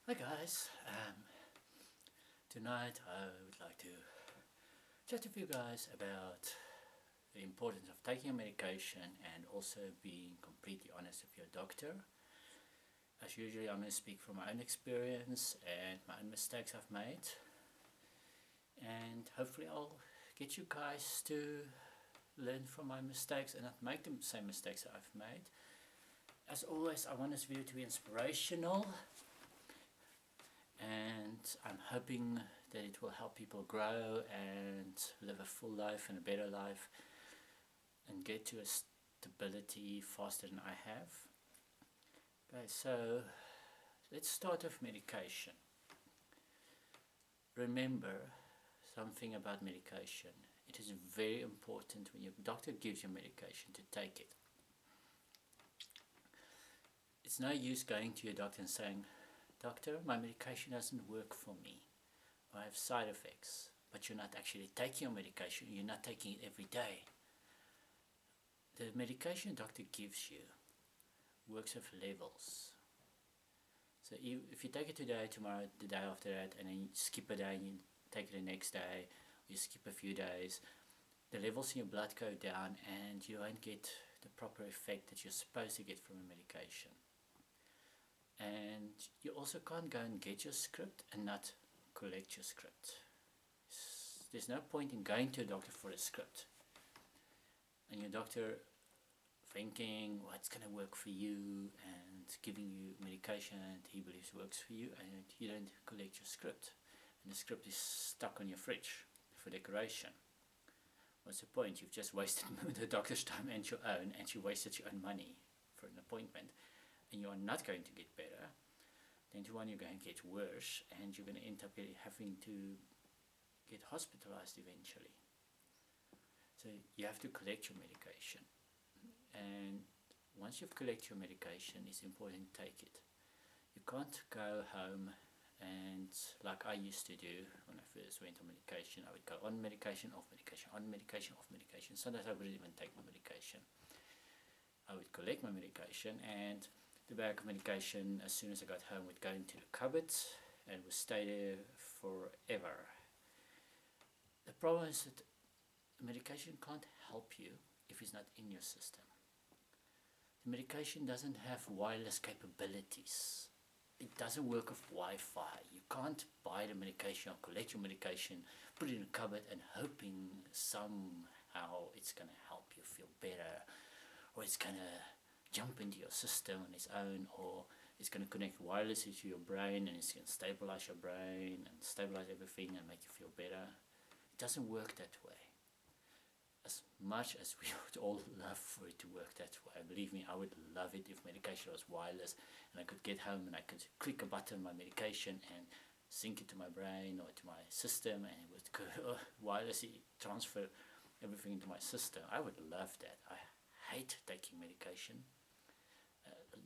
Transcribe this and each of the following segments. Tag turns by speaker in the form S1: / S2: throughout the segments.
S1: Hi guys, tonight I would like to chat with you guys about the importance of taking a medication and also being completely honest with your doctor. As usually, I'm going to speak from my own experience and my own mistakes I've made, and hopefully I'll get you guys to learn from my mistakes and not make the same mistakes that I've made. As always, I want this video to be inspirational, and I'm hoping that it will help people grow and live a full life and a better life and get to a stability faster than I have. Okay, so let's start with medication. Remember something about medication. It is very important when your doctor gives you medication to take it. It's no use going to your doctor and saying, "Doctor, my medication doesn't work for me. I have side effects." But you're not actually taking your medication. You're not taking it every day. The medication the doctor gives you works with levels. So if you take it today, tomorrow, the day after that, and then you skip a day and you take it the next day, or you skip a few days, the levels in your blood go down and you won't get the proper effect that you're supposed to get from a medication. And you also can't go and get your script and not collect your script. There's no point in going to a doctor for a script and your doctor thinking what's going to work for you and giving you medication that he believes works for you, and you don't collect your script and the script is stuck on your fridge for decoration. What's the point? You've just wasted the doctor's time and your own, and you wasted your own money for an appointment, and you are not going to get better. Then to one, you're going to get worse, and you're going to end up having to get hospitalized eventually. So you have to collect your medication, and once you've collected your medication, it's important to take it. You can't go home and, like I used to do when I first went on medication, I would go on medication, off medication, on medication, off medication. Sometimes I wouldn't even take my medication. I would collect my medication, and the bag of medication, as soon as I got home, would go into the cupboard and would stay there forever. The problem is that medication can't help you if it's not in your system. The medication doesn't have wireless capabilities. It doesn't work with Wi-Fi. You can't buy the medication or collect your medication, put it in a cupboard and hoping somehow it's going to help you feel better, or it's going to jump into your system on its own, or it's going to connect wirelessly to your brain and it's going to stabilize your brain and stabilize everything and make you feel better. It doesn't work that way. As much as we would all love for it to work that way, believe me, I would love it if medication was wireless and I could get home and I could click a button on my medication and sync it to my brain or to my system, and it would wirelessly transfer everything into my system. I would love that. I hate taking medication.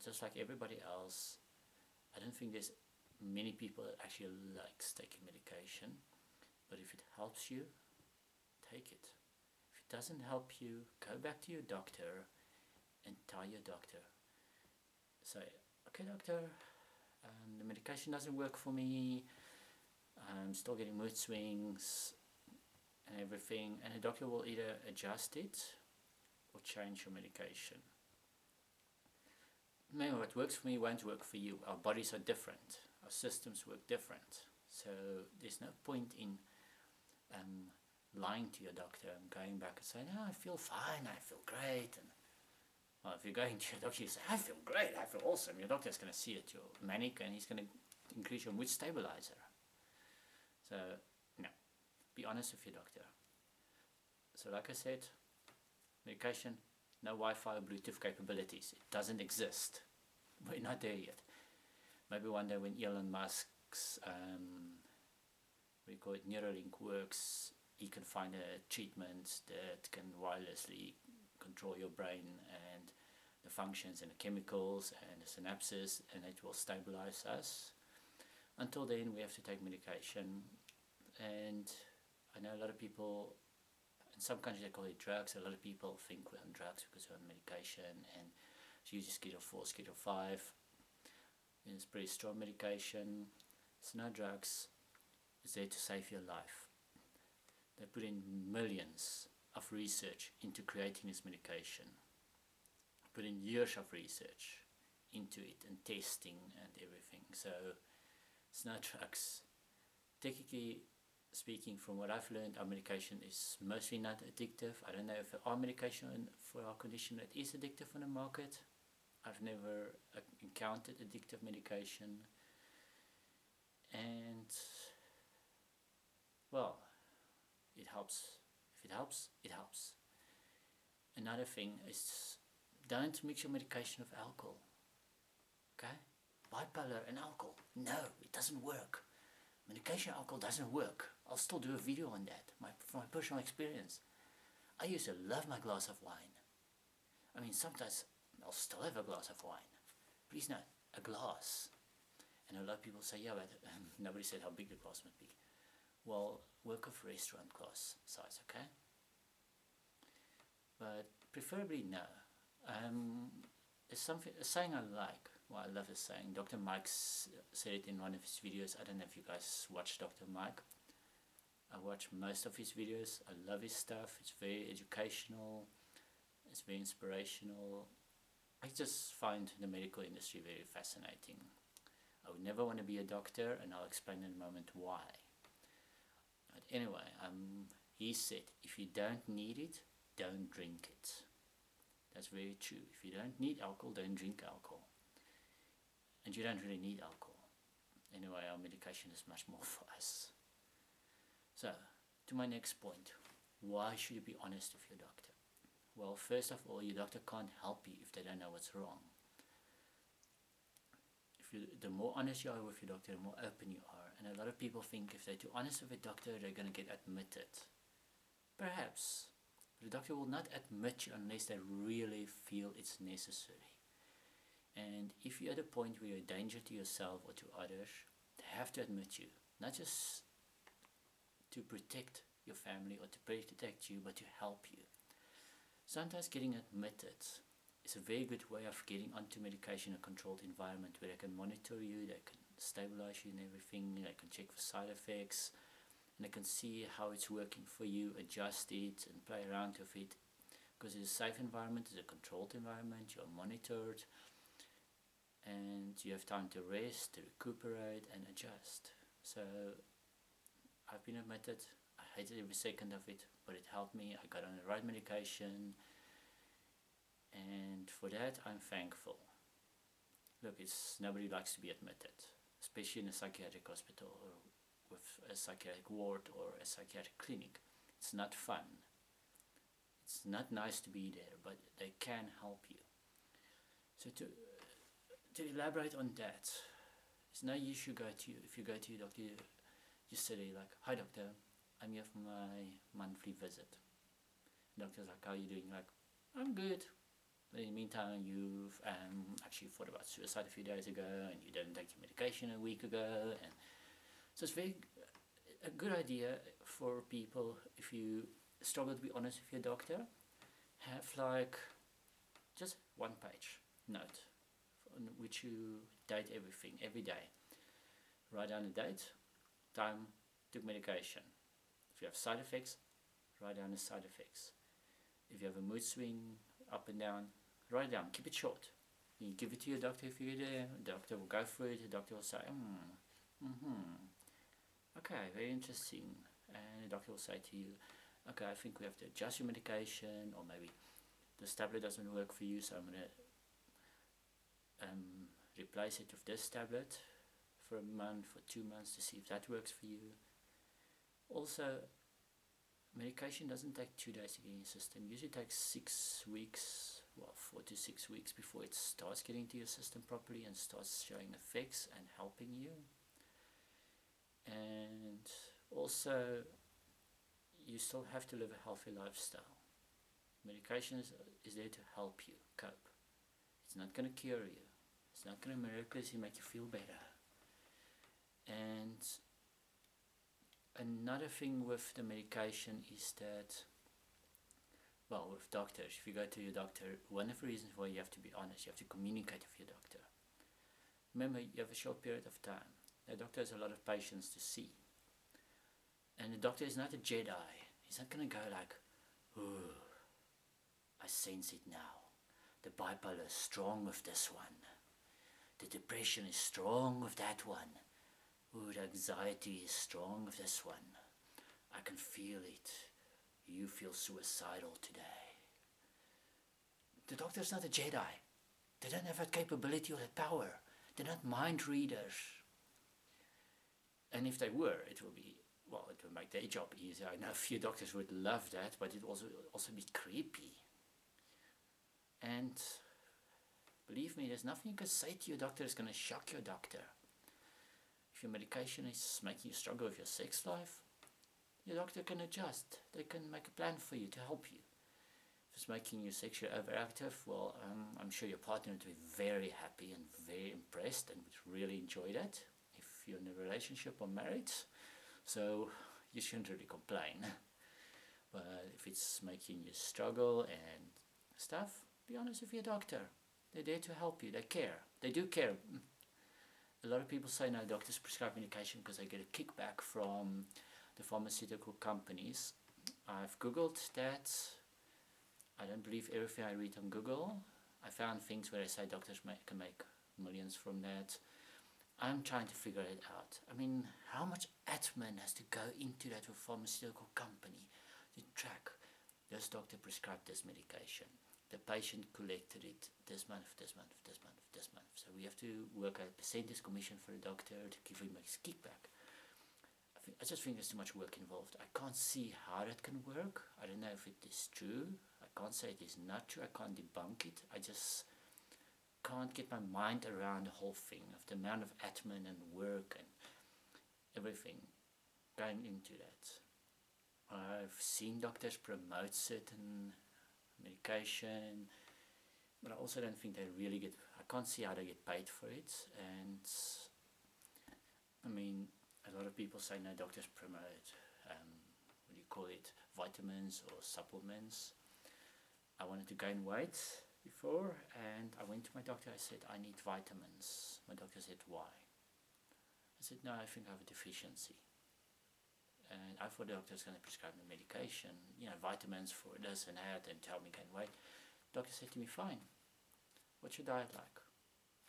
S1: Just like everybody else, I don't think there's many people that actually likes taking medication, but if it helps you, take it. If it doesn't help you, go back to your doctor and tell your doctor. Say, "Okay doctor, the medication doesn't work for me, I'm still getting mood swings and everything," and the doctor will either adjust it or change your medication. Remember, what works for me won't work for you. Our bodies are different, our systems work different, so there's no point in lying to your doctor and going back and saying, "Oh, I feel fine, I feel great." And well, if you're going to your doctor, you say, "I feel great, I feel awesome," your doctor's going to see that you're manic and he's going to increase your mood stabilizer. So, no, be honest with your doctor. So like I said, medication, no Wi-Fi or Bluetooth capabilities. It doesn't exist. We're not there yet. Maybe one day when Elon Musk's we call it Neuralink works, he can find a treatment that can wirelessly control your brain and the functions and the chemicals and the synapses, and it will stabilize us. Until then, we have to take medication. And I know a lot of people, in some countries they call it drugs. A lot of people think we're on drugs because we're on medication, and it's usually Schedule 4, Schedule 5. It's pretty strong medication. It's not drugs. It's there to save your life. They put in millions of research into creating this medication. Put in years of research into it and testing and everything. So it's not drugs. Technically speaking, from what I've learned, our medication is mostly not addictive. I don't know if there are medication for our condition that is addictive on the market. I've never encountered addictive medication. And, well, it helps. If it helps, it helps. Another thing is, don't mix your medication with alcohol. Okay? Bipolar and alcohol. No, it doesn't work. Medication alcohol doesn't work. I'll still do a video on that, from my personal experience. I used to love my glass of wine. I mean, sometimes I'll still have a glass of wine. Please note, a glass. And a lot of people say, yeah, but nobody said how big the glass must be. Well, work of restaurant glass size, okay? But preferably no. It's a saying I like. Well, I love this saying. Dr. Mike said it in one of his videos. I don't know if you guys watch Dr. Mike. I watch most of his videos. I love his stuff. It's very educational. It's very inspirational. I just find the medical industry very fascinating. I would never want to be a doctor, and I'll explain in a moment why. But anyway, he said, if you don't need it, don't drink it. That's very true. If you don't need alcohol, don't drink alcohol. And you don't really need alcohol. Anyway, our medication is much more for us. So, to my next point. Why should you be honest with your doctor? Well, first of all, your doctor can't help you if they don't know what's wrong. The more honest you are with your doctor, the more open you are. And a lot of people think if they're too honest with a doctor, they're going to get admitted. Perhaps. But the doctor will not admit you unless they really feel it's necessary. And if you're at a point where you're a danger to yourself or to others, they have to admit you. Not just to protect your family or to protect you, but to help you. Sometimes getting admitted is a very good way of getting onto medication in a controlled environment where they can monitor you, they can stabilize you and everything, they can check for side effects, and they can see how it's working for you, adjust it and play around with it. Because it's a safe environment, it's a controlled environment, you're monitored, and you have time to rest, to recuperate and adjust. So I've been admitted. I hated every second of it, but it helped me. I got on the right medication, and for that I'm thankful. Look, nobody likes to be admitted, especially in a psychiatric hospital or with a psychiatric ward or a psychiatric clinic. It's not fun. It's not nice to be there, but they can help you. So to elaborate on that, it's no use if you go to your doctor, you say like, hi doctor, I'm here for my monthly visit. The doctor's like, how are you doing? You're like, I'm good. But in the meantime, you've actually thought about suicide a few days ago, and you didn't take your medication a week ago, and so it's a good idea for people, if you struggle to be honest with your doctor, have like just one page note on which you date everything every day. Write down the date, time, took medication. If you have side effects, write down the side effects. If you have a mood swing up and down, write it down, keep it short. You give it to your doctor if you're there, the doctor will go through it, the doctor will say, okay, very interesting. And the doctor will say to you, okay, I think we have to adjust your medication, or maybe this tablet doesn't work for you, so I'm going to replace it with this tablet for a month, for 2 months, to see if that works for you. Also, medication doesn't take 2 days to get in your system. It usually takes 6 weeks, 4 to 6 weeks before it starts getting to your system properly and starts showing effects and helping you. And also, you still have to live a healthy lifestyle. Medication is there to help you cope. It's not going to cure you. It's not going to miraculously make you feel better. And another thing with the medication is that, well, with doctors, if you go to your doctor, one of the reasons why you have to be honest, you have to communicate with your doctor. Remember, you have a short period of time. The doctor has a lot of patients to see. And the doctor is not a Jedi. He's not going to go like, ooh, I sense it now. The bipolar is strong with this one. The depression is strong with that one. Ooh, the anxiety is strong with this one. I can feel it. You feel suicidal today. The doctor's not a Jedi. They don't have that capability or that power. They're not mind readers. And if they were, it will be, well, it will make their job easier. I know a few doctors would love that, but it will also be creepy. And believe me, there's nothing you can say to your doctor that's going to shock your doctor. If your medication is making you struggle with your sex life, your doctor can adjust. They can make a plan for you to help you. If it's making you sexually overactive, well, I'm sure your partner would be very happy and very impressed and would really enjoy that if you're in a relationship or married. So you shouldn't really complain. But if it's making you struggle and stuff, be honest with your doctor. They're there to help you. They care. They do care. A lot of people say now doctors prescribe medication because they get a kickback from the pharmaceutical companies. I've googled that. I don't believe everything I read on Google. I found things where they say doctors can make millions from that. I'm trying to figure it out. I mean, how much admin has to go into that with a pharmaceutical company to track this doctor prescribed this medication. The patient collected it this month, this month, this month, this month. So we have to work out a percentage commission for the doctor to give him a kickback. I just think there's too much work involved. I can't see how that can work. I don't know if it is true. I can't say it is not true. I can't debunk it. I just can't get my mind around the whole thing of the amount of admin and work and everything going into that. I've seen doctors promote certain medication, but I also don't think they really get, I can't see how they get paid for it. And I mean, a lot of people say no, doctors promote, what do you call it, vitamins or supplements. I wanted to gain weight before, and I went to my doctor. I said, I need vitamins. My doctor said, why? I said, no, I think I have a deficiency. And I thought the doctor was going to prescribe me medication, vitamins for this and that, and tell me gain weight. The doctor said to me, fine, what's your diet like?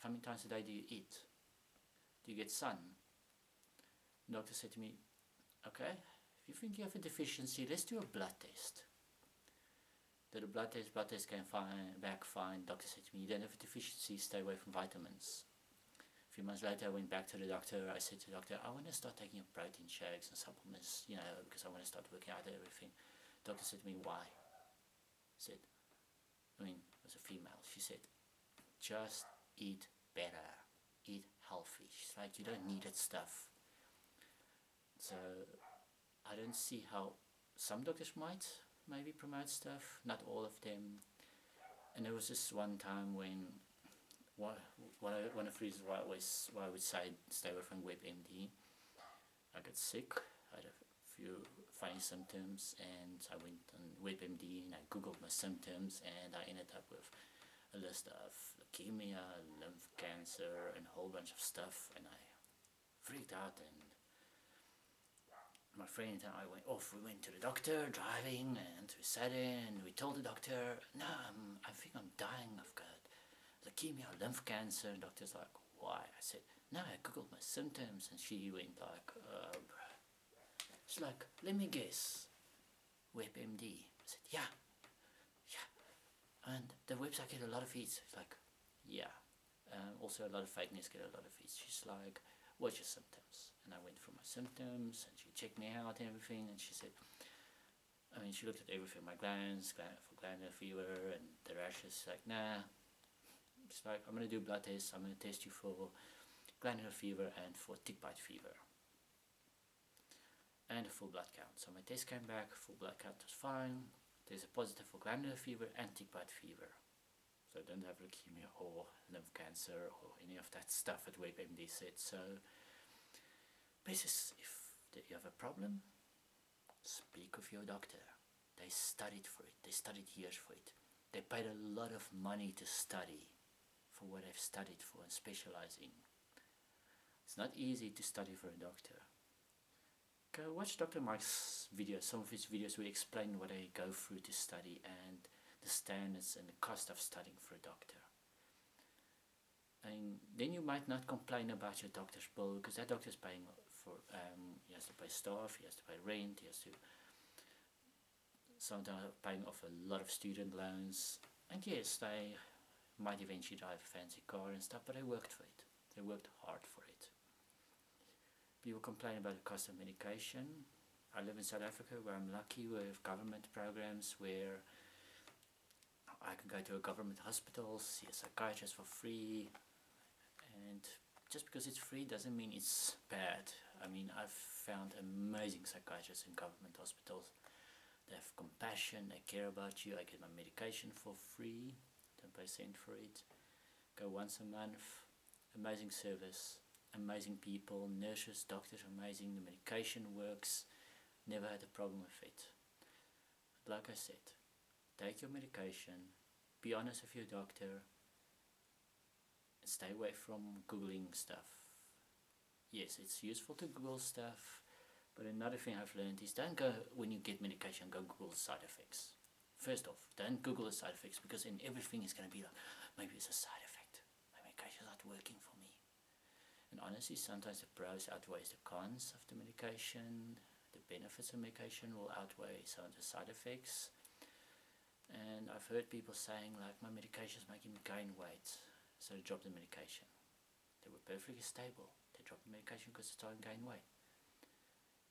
S1: How many times a day do you eat? Do you get sun? The doctor said to me, okay, if you think you have a deficiency, let's do a blood test. Did a blood test came back fine. Doctor said to me, you don't have a deficiency, stay away from vitamins. A few months later, I went back to the doctor. I said to the doctor, I want to start taking protein shakes and supplements, because I want to start working out and everything. The doctor said to me, why? It was a female. She said, just eat better, eat healthy. She's like, you don't need that stuff. So I don't see how some doctors might maybe promote stuff, not all of them. And there was this one time when one of the reasons why I would say stay away from WebMD. I got sick. I had a few funny symptoms, and I went on WebMD and I googled my symptoms, and I ended up with a list of leukemia, lymph cancer, and a whole bunch of stuff, and I freaked out. And my friend and I went off. We went to the doctor driving, and we sat in and we told the doctor, no, I think I'm dying. I've got leukemia, lymph cancer. And the doctor's like, why? I said, no, I googled my symptoms. And she went like, she's like, let me guess, WebMD. I said, yeah. And the website get a lot of hits. It's like, yeah. Also a lot of fake news get a lot of hits. She's like, what's your symptoms? And I went through my symptoms, and she checked me out and everything, and she said, she looked at everything, my glands, for glandular fever, and the rashes. She's like, nah. She's like, I'm going to do blood tests. I'm going to test you for glandular fever and for tick bite fever. And a full blood count. So my test came back, full blood count was fine. There's a positive for glandular fever and tick bite fever. So I don't have leukemia or lymph cancer or any of that stuff that WebMD said. So basically, if you have a problem, speak with your doctor. They studied for it. They studied years for it. They paid a lot of money to study for what they've studied for and specialize in. It's not easy to study for a doctor. Go watch Dr. Mike's videos, some of his videos where he explain what I go through to study and the standards and the cost of studying for a doctor. And then you might not complain about your doctor's bill, because that doctor's paying for, he has to pay staff, he has to pay rent, he has to sometimes paying off a lot of student loans. And yes, they might eventually drive a fancy car and stuff, but they worked for it. They worked hard for it. People complain about the cost of medication. I live in South Africa, where I'm lucky. We have government programs where I can go to a government hospital, see a psychiatrist for free. And just because it's free doesn't mean it's bad. I mean, I've found amazing psychiatrists in government hospitals. They have compassion, they care about you. I get my medication for free, don't pay a cent for it. Go once a month. Amazing service, amazing people, nurses, doctors, amazing. The medication works. Never had a problem with it. Like I said, take your medication, be honest with your doctor, stay away from Googling stuff. Yes, it's useful to Google stuff, but another thing I've learned is don't go, when you get medication, go Google side effects. First off, don't Google the side effects, because then everything is going to be like, maybe it's a side effect. My medication's not working for me. And honestly, sometimes the pros outweighs the cons of the medication. The benefits of medication will outweigh some of the side effects. And I've heard people saying, like, my medication is making me gain weight, so they dropped the medication. They were perfectly stable. They dropped the medication because they started to gain weight.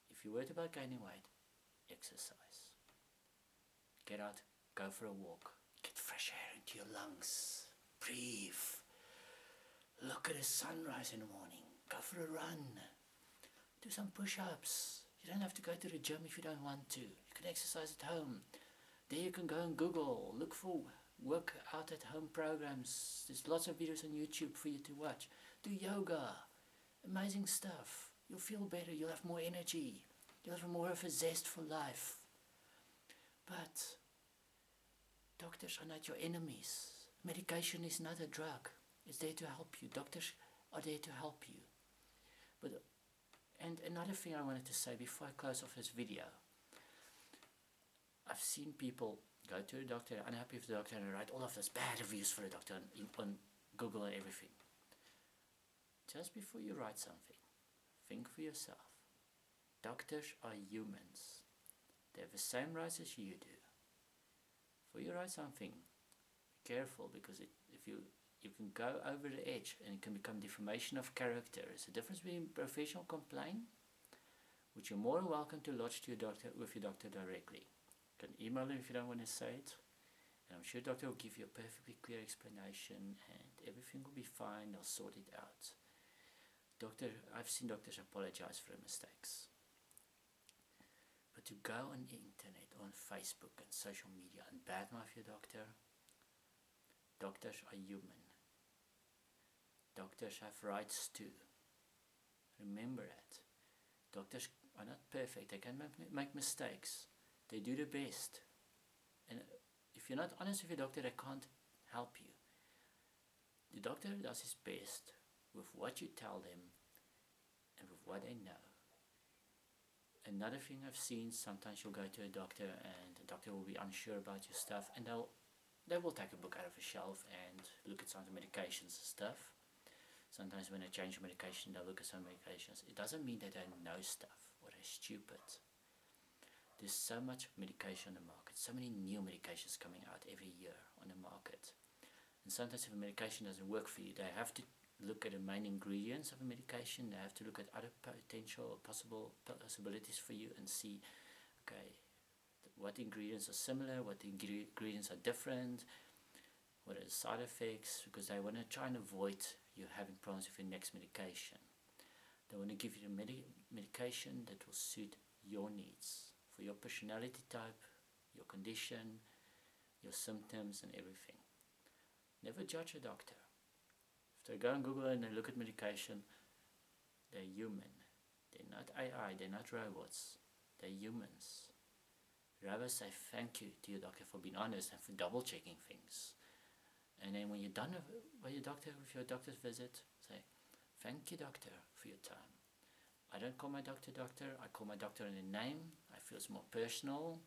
S1: If you're worried about gaining weight, exercise. Get out, go for a walk, get fresh air into your lungs, breathe. Look at the sunrise in the morning, go for a run, do some push-ups. You don't have to go to the gym if you don't want to. You can exercise at home. There you can go on Google, look for work out at home programs. There's lots of videos on YouTube for you to watch. Do yoga, amazing stuff. You'll feel better, you'll have more energy, you'll have more of a zest for life. But doctors are not your enemies. Medication is not a drug. It's there to help you. Doctors are there to help you. And another thing I wanted to say before I close off this video. I've seen people go to a doctor, unhappy with the doctor, and write all of this bad reviews for the doctor on Google and everything. Just before you write something, think for yourself. Doctors are humans. They have the same rights as you do. Before you write something, be careful, because if you can go over the edge and it can become defamation of character. It's the difference between professional complaint, which you're more than welcome to lodge to your doctor with your doctor directly. You can email him if you don't want to say it, and I'm sure the doctor will give you a perfectly clear explanation and everything will be fine. They'll sort it out. I've seen doctors apologize for their mistakes. But to go on the internet, on Facebook and social media and badmouth your doctor, doctors are human. Doctors have rights too. Remember that. Doctors are not perfect. They can make mistakes. They do their best. And if you're not honest with your doctor, they can't help you. The doctor does his best with what you tell them and with what they know. Another thing I've seen, sometimes you'll go to a doctor and the doctor will be unsure about your stuff, and they will take a book out of a shelf and look at some of the medications and stuff. Sometimes when they change medication, they'll look at some medications. It doesn't mean they don't know stuff or they're stupid. There's so much medication on the market, so many new medications coming out every year on the market. And sometimes if a medication doesn't work for you, they have to look at the main ingredients of a medication. They have to look at other potential or possible possibilities for you and see, okay, what ingredients are similar, what ingredients are different, what are the side effects, because they want to try and avoid you having problems with your next medication. They want to give you the medication that will suit your needs, for your personality type, your condition, your symptoms and everything. Never judge a doctor. If they go on Google and they look at medication, they're human. They're not AI, they're not robots. They're humans. Rather say thank you to your doctor for being honest and for double checking things. And then when you're done with your doctor's visit, say, Thank you, doctor, for your time. I don't call my doctor doctor, I call my doctor in a name. I feel it's more personal.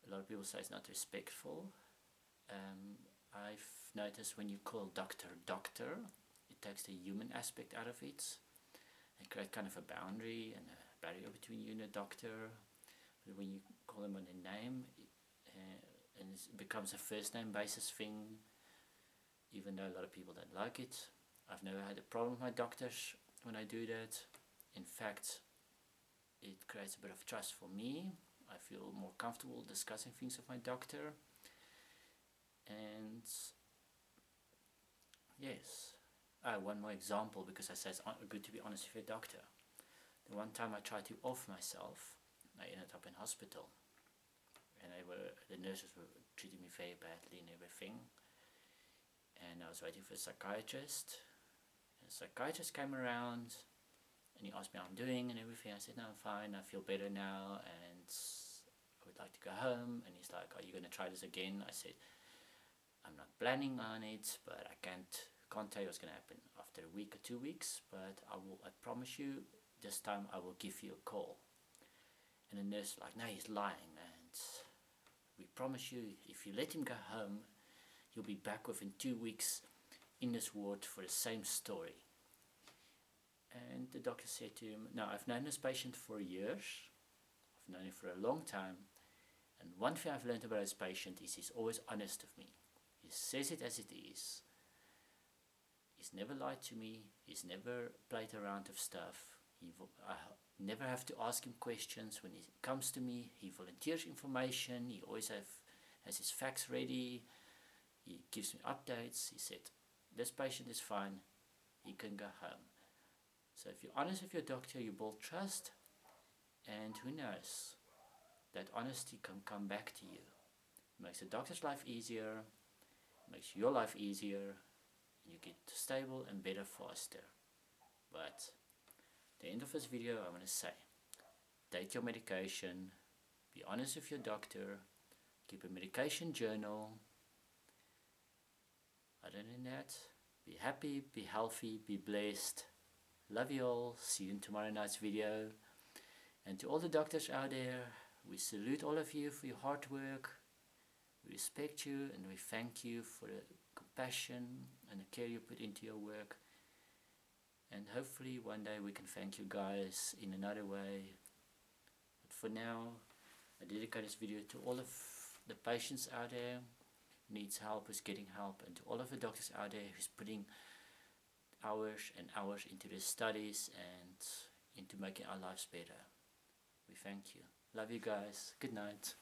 S1: A lot of people say it's not respectful. I've noticed when you call doctor doctor, it takes the human aspect out of it and create kind of a boundary and a barrier between you and a doctor. But when you call them on a name, and it becomes a first name basis thing, even though a lot of people don't like it. I've never had a problem with my doctors when I do that. In fact, it creates a bit of trust for me. I feel more comfortable discussing things with my doctor. And yes, one more example, because I say it's good to be honest with your doctor. The one time I tried to off myself, I ended up in hospital, and the nurses were treating me very badly and everything. And I was waiting for a psychiatrist. And the psychiatrist came around and he asked me how I'm doing and everything. I said, no, I'm fine, I feel better now and I would like to go home. And he's like, are you going to try this again? I said, I'm not planning on it, but I can't tell you what's going to happen after a week or 2 weeks, but I promise you, this time I will give you a call. And the nurse was like, no, he's lying, and we promise you, if you let him go home, he'll be back within 2 weeks in this ward for the same story. And the doctor said to him, no, I've known this patient for years, I've known him for a long time, and one thing I've learned about this patient is he's always honest with me. He says it as it is. He's never lied to me, he's never played around with stuff. I never have to ask him questions. When he comes to me, he volunteers information, he always has his facts ready, he gives me updates. He said, this patient is fine, he can go home. So if you're honest with your doctor, you build trust, and who knows, that honesty can come back to you. It makes the doctor's life easier, it makes your life easier, and you get stable and better faster. But at the end of this video, I want to say, take your medication, be honest with your doctor, keep a medication journal. Other than that, be happy, be healthy, be blessed. Love you all. See you in tomorrow night's video. And to all the doctors out there, we salute all of you for your hard work. We respect you and we thank you for the compassion and the care you put into your work. And hopefully one day we can thank you guys in another way. But for now, I dedicate this video to all of the patients out there who needs help, who's getting help, and to all of the doctors out there who's putting hours and hours into their studies and into making our lives better. We thank you. Love you guys. Good night.